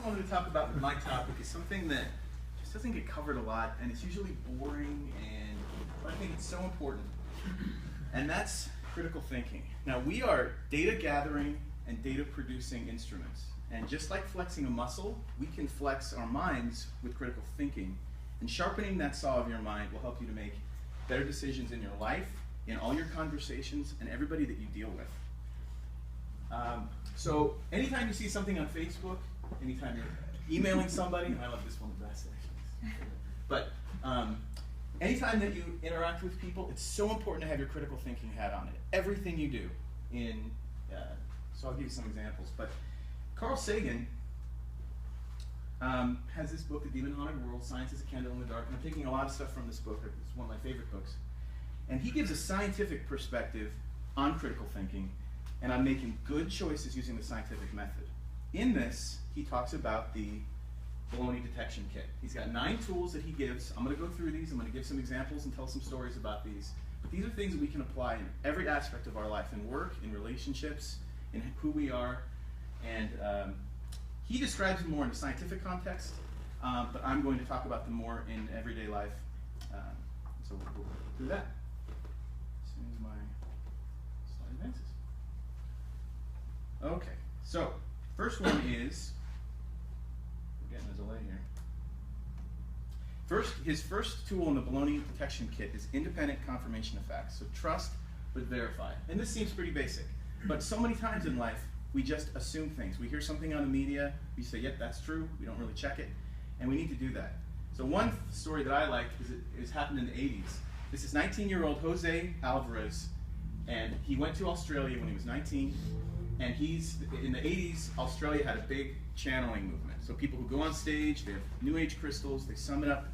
I wanted to talk about with my topic is something that just doesn't get covered a lot, and it's usually boring, but I think it's so important. And that's critical thinking. Now, we are data gathering and data producing instruments. And just like flexing a muscle, we can flex our minds with critical thinking. And sharpening that saw of your mind will help you to make better decisions in your life, in all your conversations, and everybody that you deal with. So anytime you see something on Facebook, anytime you're emailing somebody, and I love this one the best actually, but anytime that you interact with people, it's so important to have your critical thinking hat on it. Everything you do so I'll give you some examples, but Carl Sagan has this book, The Demon Haunted World, Science is a Candle in the Dark, and I'm taking a lot of stuff from this book. It's one of my favorite books. And he gives a scientific perspective on critical thinking, and on making good choices using the scientific method. In this, he talks about the BALONEY detection kit. He's got 9 tools that he gives. I'm going to go through these. I'm going to give some examples and tell some stories about these. But these are things that we can apply in every aspect of our life, in work, in relationships, in who we are. And he describes them more in a scientific context, but I'm going to talk about them more in everyday life. So we'll do that as soon as my slide advances. Okay, so first one is, we're getting a delay here. His first tool in the BALONEY detection kit is independent confirmation of facts. So trust, but verify. And this seems pretty basic, but so many times in life, we just assume things. We hear something on the media, we say, yep, that's true, we don't really check it, and we need to do that. So one story that I like is happened in the 80s. This is 19-year-old Jose Alvarez, and he went to Australia when he was 19, and in the 80s, Australia had a big channeling movement. So people who go on stage, they have New Age crystals, they summon up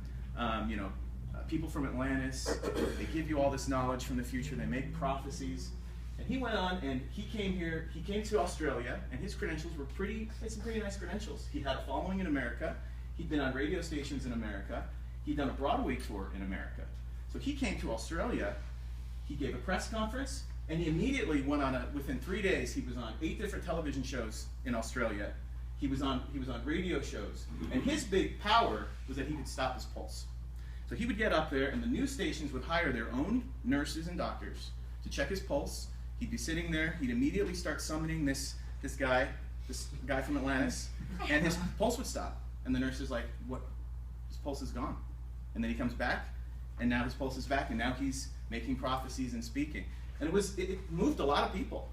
people from Atlantis, they give you all this knowledge from the future, they make prophecies. And he went on and he came to Australia, and his credentials were some pretty nice credentials. He had a following in America, he'd been on radio stations in America, he'd done a Broadway tour in America. So he came to Australia, he gave a press conference, and he immediately went on within 3 days, he was on 8 different television shows in Australia. He was on radio shows. And his big power was that he could stop his pulse. So he would get up there, and the news stations would hire their own nurses and doctors to check his pulse. He'd be sitting there, he'd immediately start summoning this guy from Atlantis, and his pulse would stop. And the nurse is like, what? His pulse is gone. And then he comes back, and now his pulse is back, and now he's making prophecies and speaking. And it moved a lot of people.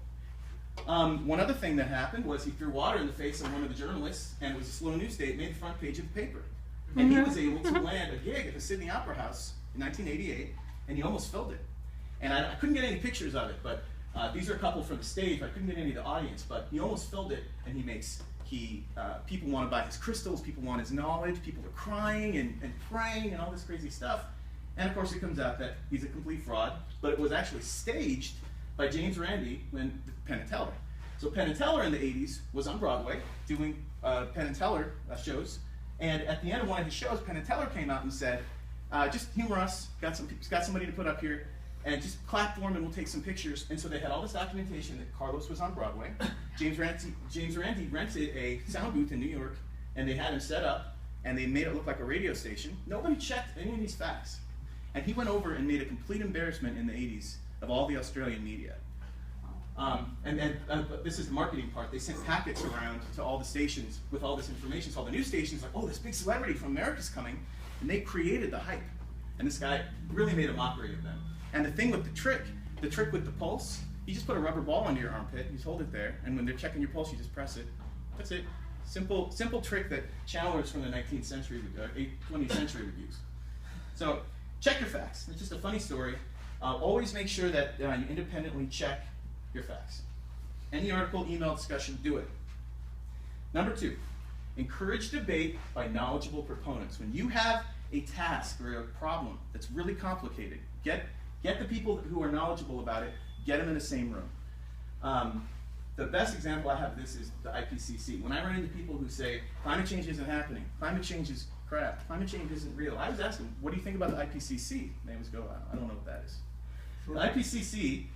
One other thing that happened was he threw water in the face of one of the journalists, and it was a slow news day. It made the front page of the paper. And he was able to land a gig at the Sydney Opera House in 1988, and he almost filled it. And I couldn't get any pictures of it, but these are a couple from the stage. I couldn't get any of the audience, but he almost filled it, and people want to buy his crystals, people want his knowledge, people are crying and praying and all this crazy stuff. And of course it comes out that he's a complete fraud, but it was actually staged by James Randi and Penn and Teller. So Penn and Teller in the 80s was on Broadway doing Penn and Teller shows, and at the end of one of his shows, Penn and Teller came out and said, just humor us, got somebody to put up here, and just clap for him and we'll take some pictures. And so they had all this documentation that Carlos was on Broadway. James Randi rented a sound booth in New York, and they had him set up, and they made it look like a radio station. Nobody checked any of these facts. And he went over and made a complete embarrassment in the 80s of all the Australian media. But this is the marketing part. They sent packets around to all the stations with all this information. So all the news stations like, oh, this big celebrity from America's coming. And they created the hype. And this guy really made a mockery of them. And the thing with the trick with the pulse, you just put a rubber ball under your armpit, you just hold it there, and when they're checking your pulse, you just press it. That's it. Simple trick that channelers from the 20th century would use. So check your facts. It's just a funny story. Always make sure that you independently check your facts. Any article, email, discussion, do it. Number 2, encourage debate by knowledgeable proponents. When you have a task or a problem that's really complicated, get the people who are knowledgeable about it, get them in the same room. The best example I have of this is the IPCC. When I run into people who say, climate change isn't happening, climate change is crap, climate change isn't real, I was asking, what do you think about the IPCC? They always go, I don't know what that is. The IPCC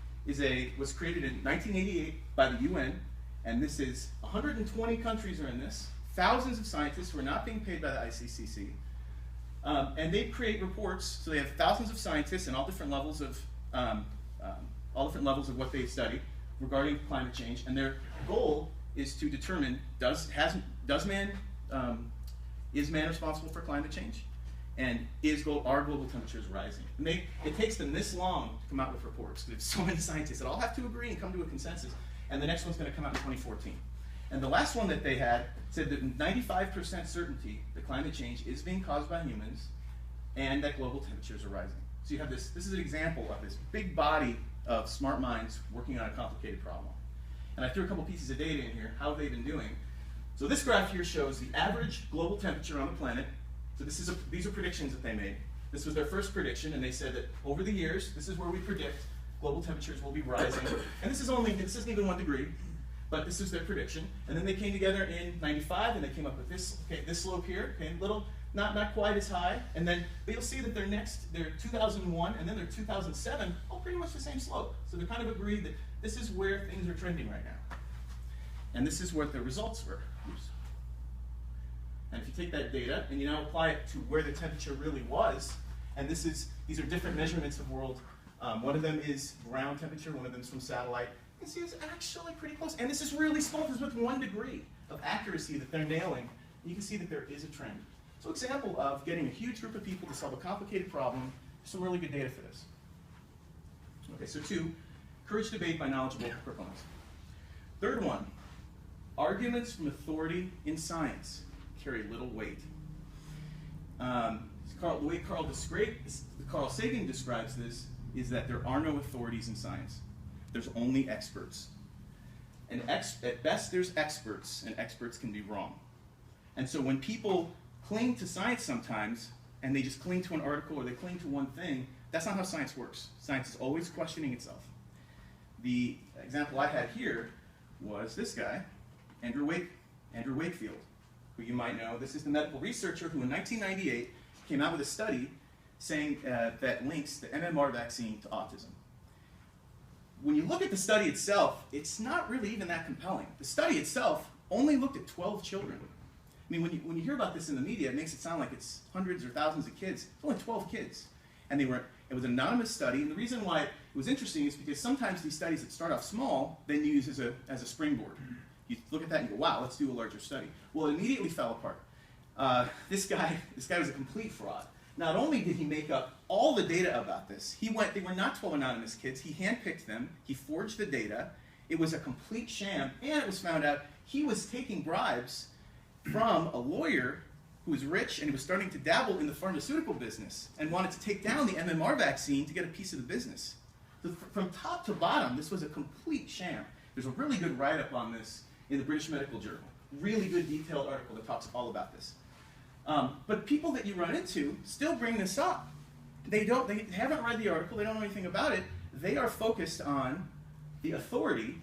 was created in 1988 by the UN, and this is 120 countries are in this, thousands of scientists who are not being paid by the ICCC, and they create reports. So they have thousands of scientists in all different levels of what they study regarding climate change, and their goal is to determine is man responsible for climate change, and are global temperatures rising? And it takes them this long to come out with reports. There's so many scientists that all have to agree and come to a consensus, and the next one's going to come out in 2014. And the last one that they had said that 95% certainty that climate change is being caused by humans and that global temperatures are rising. So you have this is an example of this big body of smart minds working on a complicated problem. And I threw a couple pieces of data in here. How have they been doing? So this graph here shows the average global temperature on the planet. So these are predictions that they made. This was their first prediction, and they said that over the years, this is where we predict global temperatures will be rising. And this isn't even 1 degree, but this is their prediction. And then they came together in '95, and they came up with this slope here, not quite as high. And then, but you'll see that their 2001 and then their 2007, all pretty much the same slope. So they kind of agreed that this is where things are trending right now. And this is what the results were. Oops. And if you take that data and you now apply it to where the temperature really was, and these are different measurements of world. One of them is ground temperature, one of them is from satellite. You can see it's actually pretty close. And this is really small. This is with 1 degree of accuracy that they're nailing. You can see that there is a trend. So example of getting a huge group of people to solve a complicated problem. There's some really good data for this. Okay, so 2, encourage debate by knowledgeable proponents. Third one, arguments from authority in science carry little weight. The way Carl Sagan describes this is that there are no authorities in science. There's only experts. And at best, there's experts, and experts can be wrong. And so when people cling to science sometimes, and they just cling to an article or they cling to one thing, that's not how science works. Science is always questioning itself. The example I had here was this guy, Andrew Wakefield, who you might know. This is the medical researcher who in 1998 came out with a study saying that links the MMR vaccine to autism. When you look at the study itself, it's not really even that compelling. The study itself only looked at 12 children. I mean, when you hear about this in the media, it makes it sound like it's hundreds or thousands of kids. It's only 12 kids. And it was an anonymous study, and the reason why it was interesting is because sometimes these studies that start off small, then you use as a springboard. You look at that and you go, wow, let's do a larger study. Well, it immediately fell apart. This guy was a complete fraud. Not only did he make up all the data about this, they were not 12 anonymous kids, he handpicked them, he forged the data, it was a complete sham, and it was found out he was taking bribes from a lawyer who was rich and he was starting to dabble in the pharmaceutical business and wanted to take down the MMR vaccine to get a piece of the business. So from top to bottom, this was a complete sham. There's a really good write-up on this in the British Medical Journal. Really good detailed article that talks all about this. But people that you run into still bring this up. They haven't read the article, they don't know anything about it. They are focused on the authority,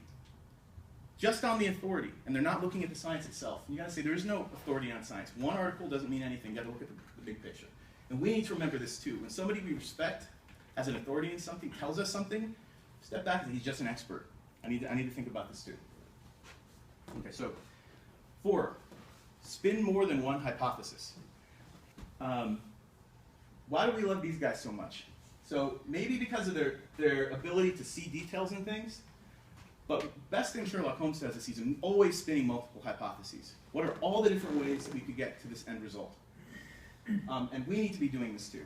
just on the authority, and they're not looking at the science itself. You gotta say there is no authority on science. One article doesn't mean anything, you gotta look at the big picture. And we need to remember this too. When somebody we respect as an authority in something tells us something, step back and he's just an expert. I need to think about this too. Okay, so 4, spin more than one hypothesis. Why do we love these guys so much? So maybe because of their ability to see details in things, but best thing Sherlock Holmes does is he's always spinning multiple hypotheses. What are all the different ways that we could get to this end result? And we need to be doing this too.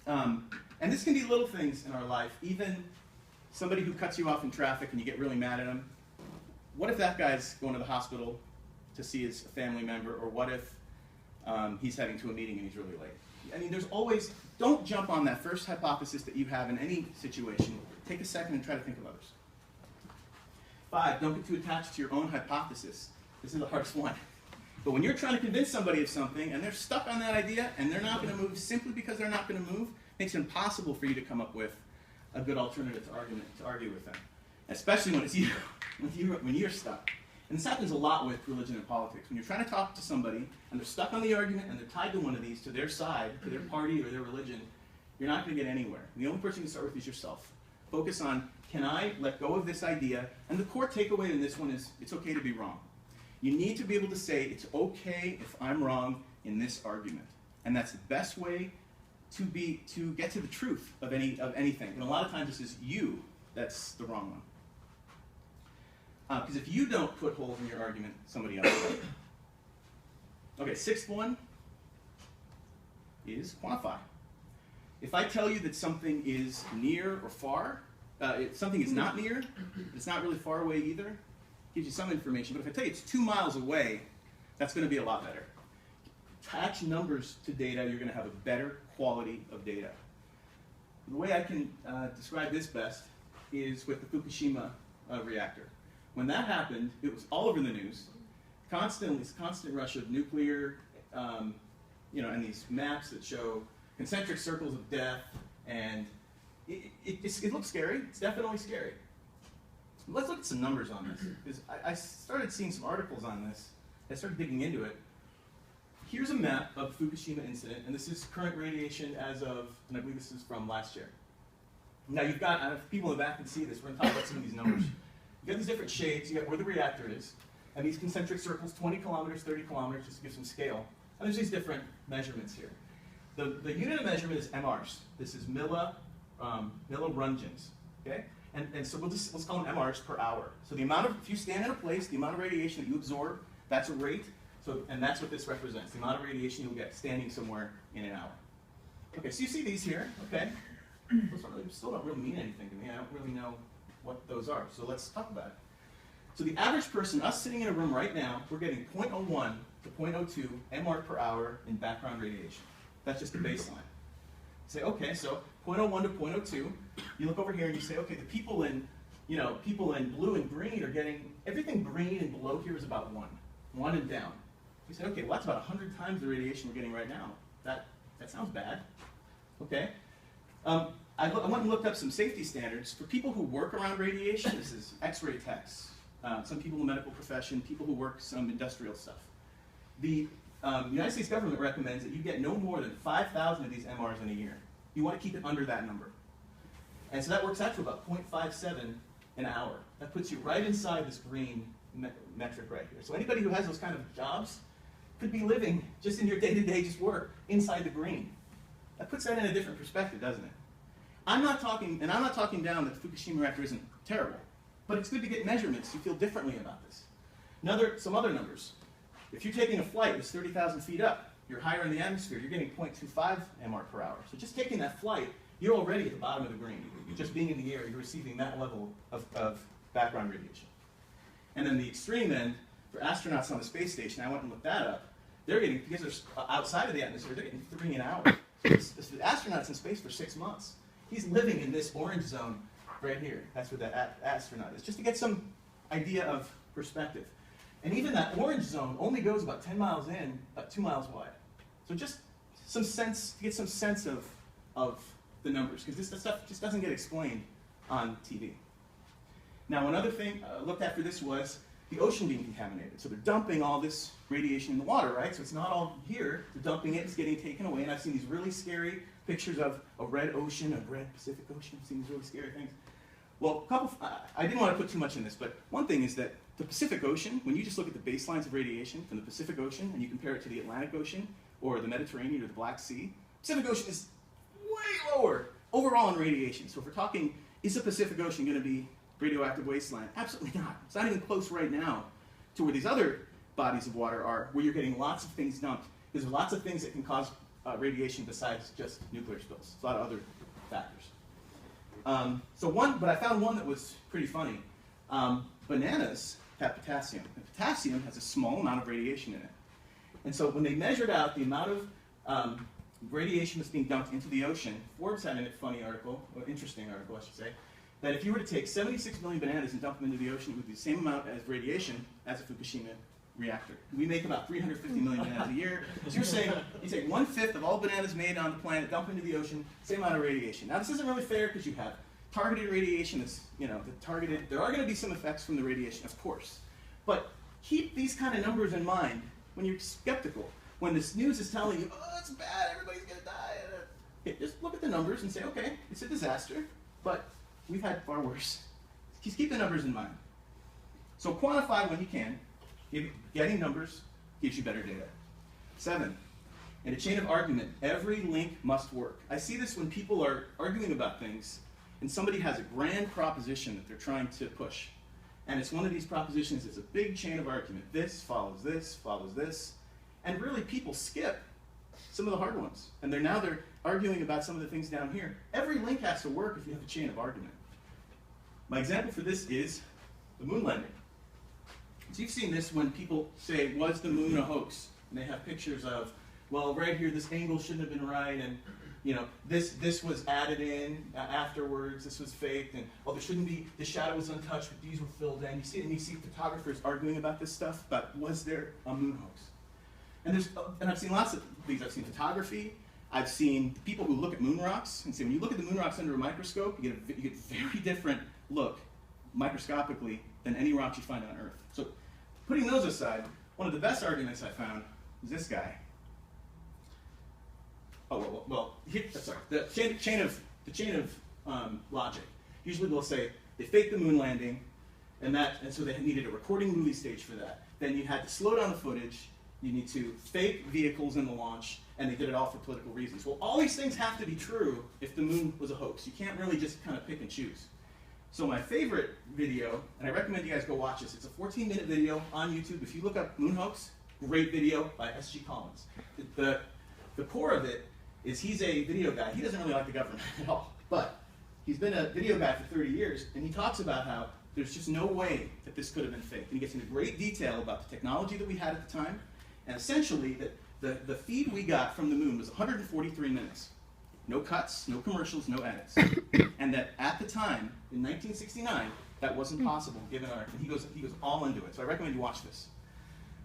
And this can be little things in our life, even somebody who cuts you off in traffic and you get really mad at him. What if that guy's going to the hospital to see his family member, or what if he's heading to a meeting and he's really late? I mean, there's always, don't jump on that first hypothesis that you have in any situation. Take a second and try to think of others. 5, don't get too attached to your own hypothesis. This is the hardest one. But when you're trying to convince somebody of something and they're stuck on that idea and they're not going to move simply because they're not going to move, it makes it impossible for you to come up with a good alternative to argue with them. Especially when it's you, when you're stuck. And this happens a lot with religion and politics. When you're trying to talk to somebody and they're stuck on the argument and they're tied to one of these, to their side, to their party or their religion, you're not going to get anywhere. And the only person you can start with is yourself. Focus on, can I let go of this idea? And the core takeaway in this one is, it's okay to be wrong. You need to be able to say, it's okay if I'm wrong in this argument. And that's the best way to get to the truth of anything. And a lot of times this is you that's the wrong one. Because if you don't put holes in your argument, somebody else will. Okay, sixth one is quantify. If I tell you that something is near or far, something is not near, it's not really far away either, gives you some information. But if I tell you it's 2 miles away, that's going to be a lot better. Attach numbers to data, you're going to have a better quality of data. The way I can describe this best is with the Fukushima reactor. When that happened, it was all over the news. This constant rush of nuclear, and these maps that show concentric circles of death, and it looks scary. It's definitely scary. Let's look at some numbers on this, because I started seeing some articles on this. I started digging into it. Here's a map of Fukushima incident, and this is current radiation as of, and I believe this is from last year. Now you've got, if people in the back can see this, we're going to talk about some of these numbers. You've got these different shades. You've got where the reactor is, and these concentric circles, 20 kilometers, 30 kilometers, just to give some scale. And there's these different measurements here. The unit of measurement is MRs. This is millirungens, okay? And so let's call them MRs per hour. So the amount of, if you stand in a place, the amount of radiation that you absorb, that's a rate. So, and that's what this represents, the amount of radiation you'll get standing somewhere in an hour. Okay, so you see these here, okay? Those still don't really mean anything to me. I don't really know what those are. So let's talk about it. So the average person, us sitting in a room right now, we're getting 0.01 to 0.02 MR per hour in background radiation. That's just the baseline. Say, okay, so 0.01 to 0.02. You look over here and you say, okay, the people in blue and green are getting, everything green and below here is about 1 and down. You say, okay, well that's about 100 times the radiation we're getting right now. That sounds bad. Okay. I went and looked up some safety standards for people who work around radiation. This is X-ray techs, some people in the medical profession, people who work some industrial stuff. The United States government recommends that you get no more than 5,000 of these MRs in a year. You want to keep it under that number. And so that works out to about 0.57 an hour. That puts you right inside this green metric right here. So anybody who has those kind of jobs could be living just in your day-to-day just work inside the green. That puts that in a different perspective, doesn't it? I'm not talking down that the Fukushima reactor isn't terrible, but it's good to get measurements to feel differently about this. Some other numbers. If you're taking a flight that's 30,000 feet up, you're higher in the atmosphere, you're getting 0.25 MR per hour. So just taking that flight, you're already at the bottom of the green. Just being in the air, you're receiving that level of background radiation. And then the extreme end, for astronauts on the space station, I went and looked that up, they're getting, because they're outside of the atmosphere, they're getting 3 an hour. So the astronaut's in space for 6 months. He's living in this orange zone right here. That's where the astronaut is, just to get some idea of perspective. And even that orange zone only goes about 10 miles in, about 2 miles wide. So just some sense, to get some sense of the numbers, because this stuff just doesn't get explained on TV. Now another thing I looked at for this was the ocean being contaminated. So they're dumping all this radiation in the water, right? So it's not all here, they're dumping it, it's getting taken away, and I've seen these really scary pictures of a red ocean, a red Pacific Ocean. I've seen these really scary things. Well, I didn't want to put too much in this, but one thing is that the Pacific Ocean, when you just look at the baselines of radiation from the Pacific Ocean and you compare it to the Atlantic Ocean or the Mediterranean or the Black Sea, Pacific Ocean is way lower overall in radiation. So if we're talking, is the Pacific Ocean going to be radioactive wasteland? Absolutely not. It's not even close right now to where these other bodies of water are, where you're getting lots of things dumped. There's lots of things that can cause radiation besides just nuclear spills. There's a lot of other factors. But I found one that was pretty funny. Bananas have potassium. And potassium has a small amount of radiation in it. And so when they measured out the amount of radiation that's being dumped into the ocean, Forbes had a funny article, or interesting article I should say, that if you were to take 76 million bananas and dump them into the ocean, it would be the same amount as radiation as a Fukushima reactor. We make about 350 million bananas a year. So you're saying you take 1/5 of all bananas made on the planet, dump into the ocean, same amount of radiation. Now this isn't really fair because you have targeted radiation that's, there are going to be some effects from the radiation, of course. But keep these kind of numbers in mind when you're skeptical. When this news is telling you, oh, it's bad, everybody's going to die. Okay, just look at the numbers and say, okay, it's a disaster, but we've had far worse. Just keep the numbers in mind. So quantify when you can. Getting numbers gives you better data. 7, in a chain of argument, every link must work. I see this when people are arguing about things, and somebody has a grand proposition that they're trying to push. And it's one of these propositions, it's a big chain of argument. This follows this, and really people skip some of the hard ones. And they're arguing about some of the things down here. Every link has to work if you have a chain of argument. My example for this is the moon landing. So you've seen this when people say, was the moon a hoax? And they have pictures of, well, right here, this angle shouldn't have been right, and this was added in afterwards, this was faked, and there shouldn't be, the shadow was untouched, but these were filled in. You see photographers arguing about this stuff, about was there a moon hoax? And I've seen lots of these. I've seen photography. I've seen people who look at moon rocks and say, when you look at the moon rocks under a microscope, you get a very different look microscopically than any rocks you find on Earth. So putting those aside, one of the best arguments I found is this guy. The chain of logic. Usually they'll say they faked the moon landing, and so they needed a recording movie stage for that. Then you had to slow down the footage. You need to fake vehicles in the launch, and they did it all for political reasons. Well, all these things have to be true if the moon was a hoax. You can't really just kind of pick and choose. So my favorite video, and I recommend you guys go watch this. It's a 14-minute video on YouTube. If you look up moon hoax, great video by S.G. Collins. The core of it is he's a video guy. He doesn't really like the government at all, but he's been a video guy for 30 years, and he talks about how there's just no way that this could have been faked. And he gets into great detail about the technology that we had at the time, and essentially that the feed we got from the moon was 143 minutes. No cuts, no commercials, no edits. And that at the time, in 1969, that wasn't possible given our, and he goes all into it. So I recommend you watch this.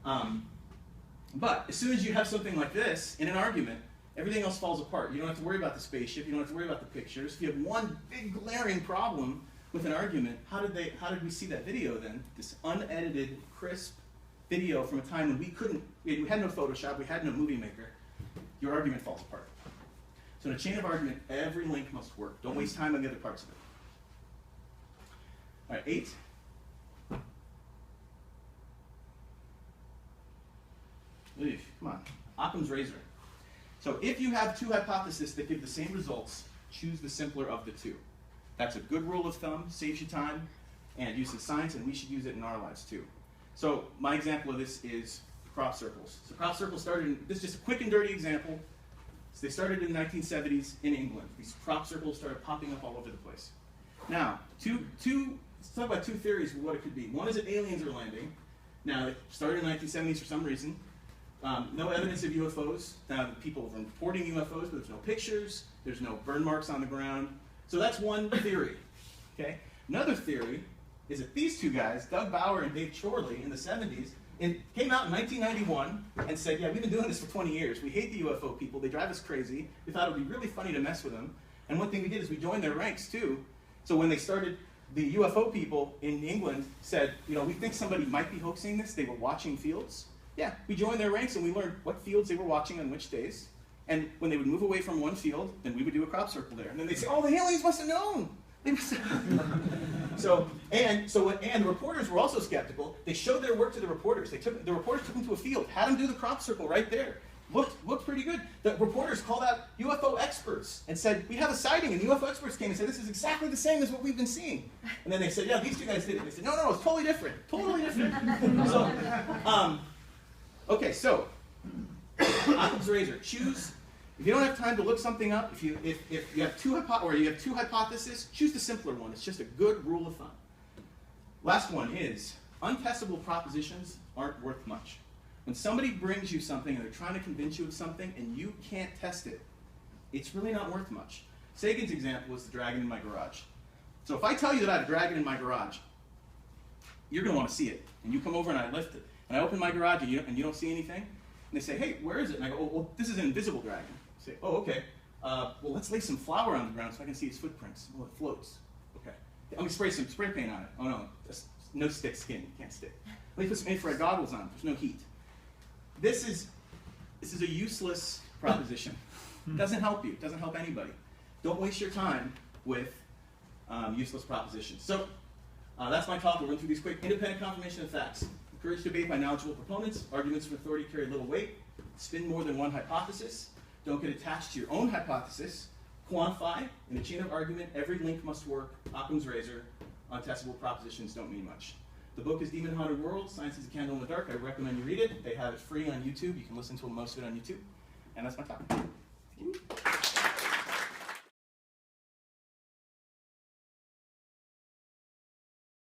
But as soon as you have something like this in an argument, everything else falls apart. You don't have to worry about the spaceship, you don't have to worry about the pictures. If you have one big glaring problem with an argument, how did we see that video then? This unedited, crisp video from a time when we had no Photoshop, we had no movie maker. Your argument falls apart. So in a chain of argument, every link must work. Don't waste time on the other parts of it. All right, 8. Come on, Occam's razor. So if you have two hypotheses that give the same results, choose the simpler of the two. That's a good rule of thumb, saves you time, and uses science, and we should use it in our lives too. So my example of this is crop circles. So crop circles this is just a quick and dirty example. So they started in the 1970s in England. These crop circles started popping up all over the place. Now, let's talk about two theories of what it could be. One is that aliens are landing. Now, it started in the 1970s for some reason. No evidence of UFOs. Now, people have been reporting UFOs, but there's no pictures. There's no burn marks on the ground. So that's one theory. Okay. Another theory is that these two guys, Doug Bauer and Dave Chorley, in the 70s, came out in 1991 and said, yeah, we've been doing this for 20 years. We hate the UFO people. They drive us crazy. We thought it would be really funny to mess with them. And one thing we did is we joined their ranks, too. So when they started, the UFO people in England said, we think somebody might be hoaxing this. They were watching fields. Yeah, we joined their ranks and we learned what fields they were watching on which days. And when they would move away from one field, then we would do a crop circle there. And then they'd say, oh, the aliens must have known. And the reporters were also skeptical. They showed their work to the reporters. The reporters took them to a field, had them do the crop circle right there. Looked pretty good. The reporters called out UFO experts and said, we have a sighting. And the UFO experts came and said, this is exactly the same as what we've been seeing. And then they said, yeah, these two guys did it. They said, no, it's totally different. Totally different. So Occam's razor. Choose. If you don't have time to look something up, if you have two hypotheses, choose the simpler one. It's just a good rule of thumb. Last one is untestable propositions aren't worth much. When somebody brings you something and they're trying to convince you of something and you can't test it, it's really not worth much. Sagan's example was the dragon in my garage. So if I tell you that I have a dragon in my garage, you're going to want to see it. And you come over and I lift it. And I open my garage and you don't see anything. And they say, hey, where is it? And I go, oh, well, this is an invisible dragon. I say, oh, okay. Well, let's lay some flour on the ground so I can see its footprints. Well, it floats. Okay. I'm going to spray some spray paint on it. Oh, no. That's no stick skin. You can't stick. Let me put some infrared goggles on. There's no heat. This is a useless proposition. It doesn't help you. It doesn't help anybody. Don't waste your time with useless propositions. So that's my talk. We'll run through these quick. Independent confirmation of facts. Courage to debate by knowledgeable proponents. Arguments from authority carry little weight. Spin more than one hypothesis. Don't get attached to your own hypothesis. Quantify. In a chain of argument, every link must work. Occam's razor. Untestable propositions don't mean much. The book is Demon Haunted World, Science is a Candle in the Dark. I recommend you read it. They have it free on YouTube. You can listen to most of it on YouTube. And that's my talk.